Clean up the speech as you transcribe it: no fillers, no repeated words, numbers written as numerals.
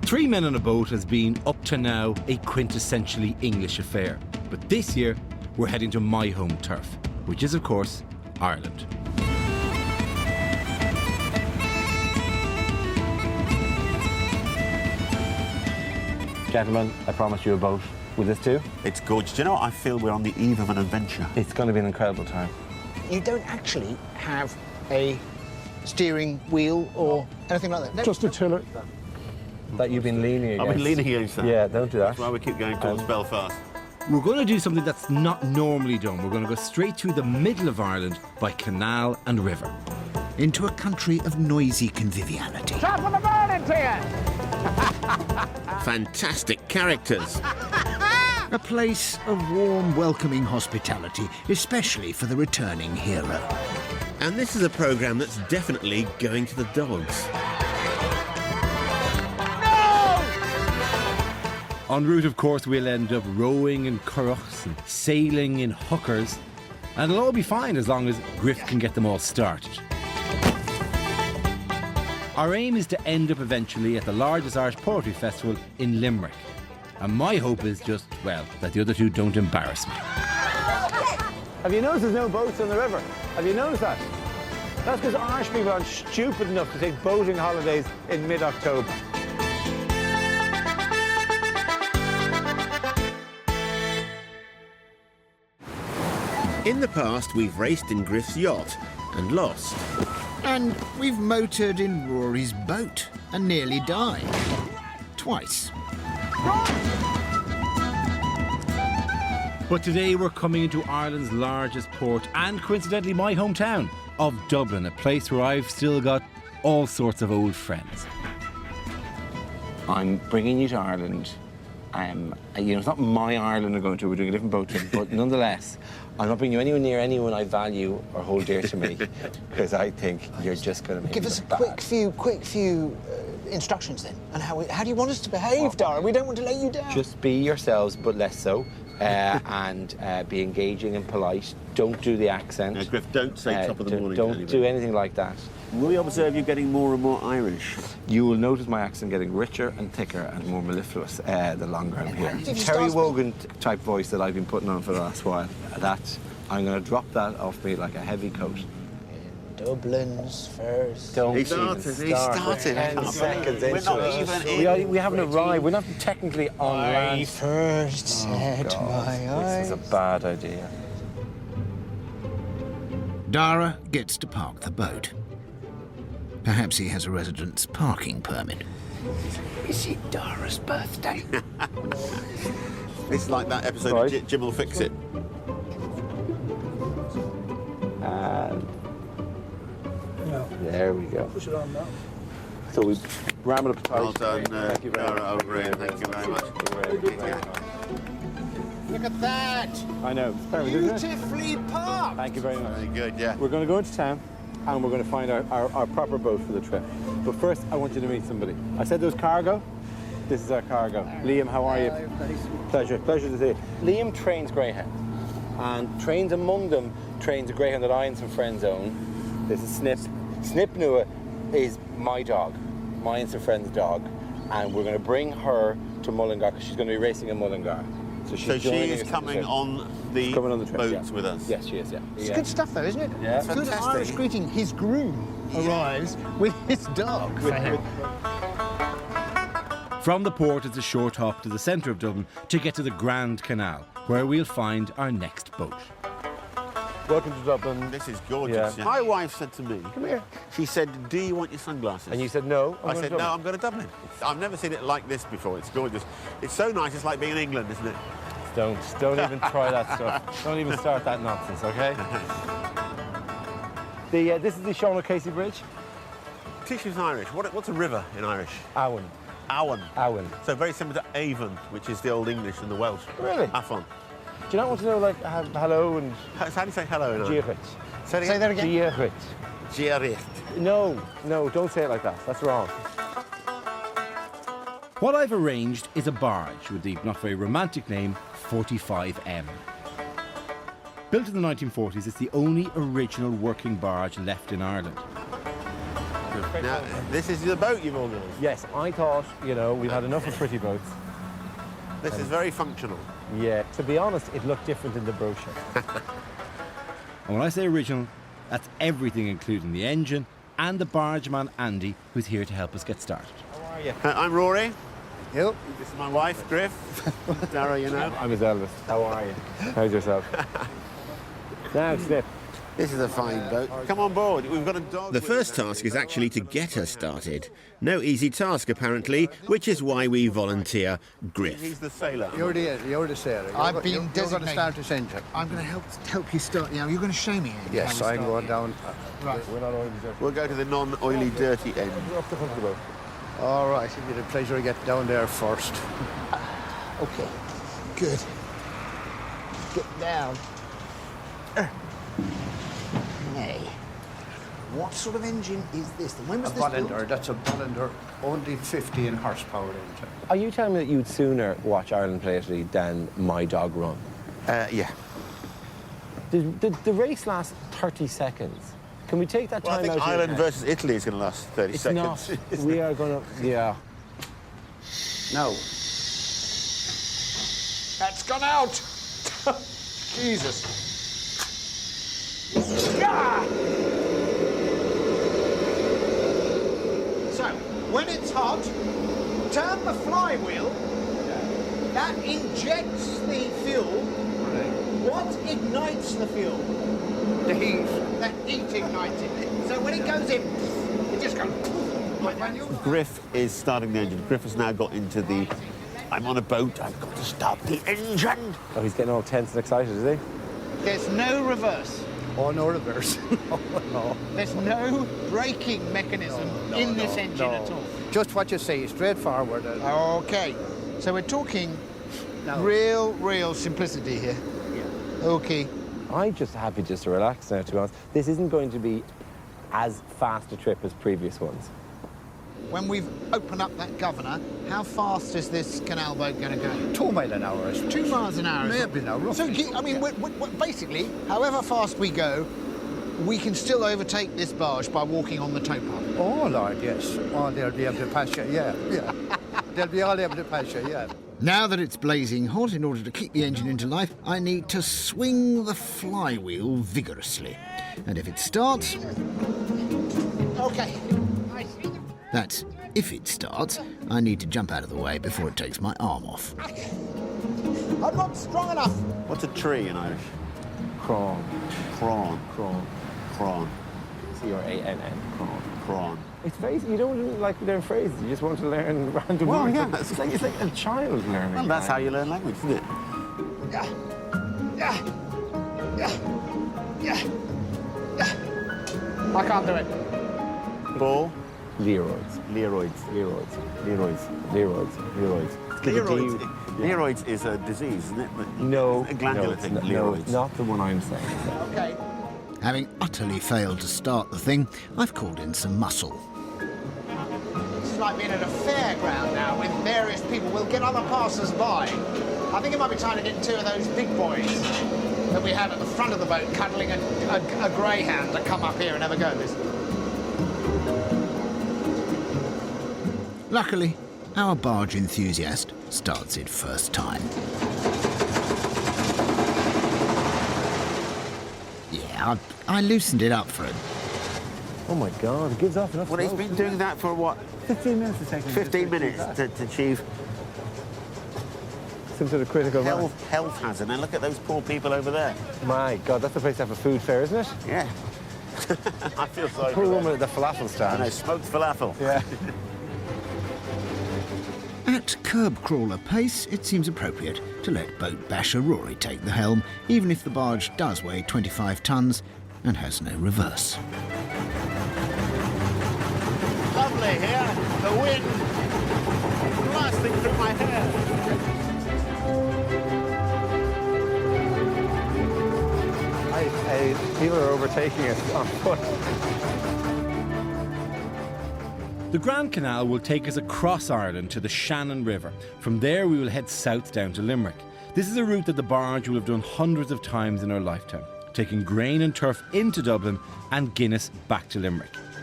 Three Men on a Boat has been, up to now, a quintessentially English affair. But this year, we're heading to my home turf, which is, of course, Ireland. Gentlemen, I promise you a boat. Will this do? It's gorgeous. Do you know what? I feel we're on the eve of an adventure. It's going to be an incredible time. You don't actually have a steering wheel or anything like that? No. Just a tiller. That you've been leaning against. I've been leaning against that. Yeah, don't do that. That's why we keep going towards Belfast. We're going to do something that's not normally done. We're going to go straight through the middle of Ireland by canal and river. Into a country of noisy conviviality. Top of the morning to Fantastic characters. A place of warm, welcoming hospitality, especially for the returning hero. And this is a programme that's definitely going to the dogs. En route, of course, we'll end up rowing in curraghs and sailing in hookers. And it'll all be fine as long as Griff can get them all started. Our aim is to end up eventually at the largest Irish Poetry Festival in Limerick. And my hope is just, well, that the other two don't embarrass me. Have you noticed there's no boats on the river? Have you noticed that? That's because Irish people aren't stupid enough to take boating holidays in mid-October. In the past, we've raced in Griff's yacht and lost. And we've motored in Rory's boat and nearly died. Twice. But today we're coming into Ireland's largest port and, coincidentally, my hometown of Dublin, a place where I've still got all sorts of old friends. I'm bringing you to Ireland. It's not my Ireland we're going to, we're doing a different boat trip, but nonetheless, I'm not bringing you anywhere near anyone I value or hold dear to me, because I think you're just going to make Give me us a look quick few instructions then. And how do you want us to behave, Dara? We don't want to let you down. Just be yourselves, but less so, and be engaging and polite. Don't do the accent. Now, Griff, don't say top of the morning to Don't anybody. do anything like that. We observe you getting more and more Irish. You will notice my accent getting richer and thicker and more mellifluous the longer I'm here. If you Terry start Wogan type voice that I've been putting on for the last while, I'm going to drop that off me like a heavy coat. In Dublin's first. Don't He even started. start. 10 seconds We're into not it. even in. We haven't arrived. We're not technically on land. I first set my eyes. This is a bad idea. Dara gets to park the boat. Perhaps he has a residence parking permit. Is it Dara's birthday? It's like that episode Right. of Jim Will Fix It. There we go. Push it on now. So we ram it up tight. Well done, Thank you very Dara much. O'Brien. Thank you very much. Look at that! I know. It's perfect, isn't it? Beautifully parked! Thank you very much. Very good, yeah. We're going to go into town and we're going to find our proper boat for the trip. But first, I want you to meet somebody. I said there was cargo. This is our cargo. Liam, how are you? Pleasure to see you. Liam trains greyhound, and trains among them trains a greyhound that I and some friends own. This is Snip. Snip Nua is my dog, my and some friends' dog, and we're going to bring her to Mullingar because she's going to be racing in Mullingar. So she joining is us coming on the trip, boat yeah. with us. Yes, she is, yeah. It's good stuff though, isn't it? Yeah. It's good Fantastic. Irish greeting. His groom arrives with his dog for him. From the port, it's a short hop to the centre of Dublin to get to the Grand Canal, where we'll find our next boat. Welcome to Dublin. This is gorgeous. Yeah. My wife said to me, Come here. she said, do you want your sunglasses? And you said no. I said, no, I'm going to Dublin. I've never seen it like this before. It's gorgeous. It's so nice. It's like being in England, isn't it? Don't even try that stuff. Don't even start that nonsense, okay? This is the Sean O'Casey Bridge. Teach us in Irish. What's a river in Irish? Awan. Awan. Awan. So very similar to Avon, which is the Old English and the Welsh. Really? Afon. Do you not want to know, like, hello and How do you say hello in Irish? Giachrit? Say that again. Giachrit. Giaricht. No, don't say it like that. That's wrong. What I've arranged is a barge with the not very romantic name 45M. Built in the 1940s, it's the only original working barge left in Ireland. Now, this is the boat you've organised. Yes, I thought, you know, we've had enough of pretty boats. This is very functional. Yeah, to be honest, it looked different in the brochure. And when I say original, that's everything including the engine and the bargeman Andy, who's here to help us get started. How are you? I'm Rory. Yep. This is my wife, Griff. Dara, you know. I'm his eldest. How are you? How's yourself? Now, Snip. This is a fine boat. Come on board. We've got a dog. The first task is actually to get her started. No easy task, apparently, which is why we volunteer Griff. He's the sailor. You're the sailor. I've been You're going to designated. start this engine. I'm going to help you start. You're going to show me. Yes, how we I'm start. going down. Right. We're not oily dirty. We'll go to the non-oily, dirty end. We're up the front of the boat. All right, it'll be the pleasure of getting down there first. Okay. Good. Get down. Hey. What sort of engine is this? When was A this built? Bollinger, that's a Bollinger, only 15 horsepower engine. Are you telling me that you'd sooner watch Ireland play Italy than my dog run? Yeah. The race lasts 30 seconds. Can we take that Well, I time think out? Ireland versus Italy is going to last 30 It's seconds. not. We are going to. Yeah. Now, That's gone out. Jesus. So, when it's hot, turn the flywheel. That injects the fuel. What ignites the fuel? the heat. The heat ignites it. So when it goes in, it just goes. Griff is starting the engine. Griff has now got into the, I'm on a boat, I've got to start the engine. Oh, he's getting all tense and excited, is he? There's no reverse. Oh, no reverse. no. There's no braking mechanism in this engine at all. Just what you say, straightforward. Okay, so we're talking No. real simplicity here. Okay. I'm just happy just to relax now, to be honest. This isn't going to be as fast a trip as previous ones. When we've opened up that governor, how fast is this canal boat going to go? 2 miles an hour. 2 miles an hour. Maybe now, So, roughly. I mean, basically, however fast we go, we can still overtake this barge by walking on the towpath. Oh, Lord, yes. Oh, they'll be able to pass you, yeah. They'll be all able to pass you, yeah. Now that it's blazing hot, in order to kick the engine into life, I need to swing the flywheel vigorously. And if it starts, Okay. that's if it starts, I need to jump out of the way before it takes my arm off. I'm not strong enough. What's a tree in Irish? Crawn. Prawn. Crawn. Prawn. C-R-A-N-N. Crawn. Prawn. It's very, you don't like learn phrases, you just want to learn random Well, words. yeah. It's like a child learning. Well, that's how you learn language, isn't it? I can't do it. Ball. Leroy's. Leroids. Leroy's. Leroids. Leroy's. Leroy's. Leroids. Leroids is a disease, isn't it? No. A glandular no, it's thing. not, no, Leroids. it's not the one I'm saying. Okay. Having utterly failed to start the thing, I've called in some muscle. This is like being at a fairground now with various people. We'll get other passers-by. I think it might be time to get 2 of those big boys that we had at the front of the boat cuddling a greyhound to come up here and have a go at this. Luckily, our barge enthusiast starts it first time. Yeah, I loosened it up for it. Oh my God, it gives off enough Well, he's smoke. been doing that for what? 15 minutes to take 15 minutes to achieve some sort of critical mass. health hazard. And look at those poor people over there. My God, that's the place to have a food fair, isn't it? Yeah. I feel sorry Poor for woman them. at the falafel I stand. know, smoked falafel. Yeah. At curb crawler pace, it seems appropriate to let boat basher Rory take the helm, even if the barge does weigh 25 tons and has no reverse. Lovely here. The wind blasting through my hair. People are overtaking us on foot. The Grand Canal will take us across Ireland to the Shannon River. From there we will head south down to Limerick. This is a route that the barge will have done hundreds of times in her lifetime, taking grain and turf into Dublin and Guinness back to Limerick.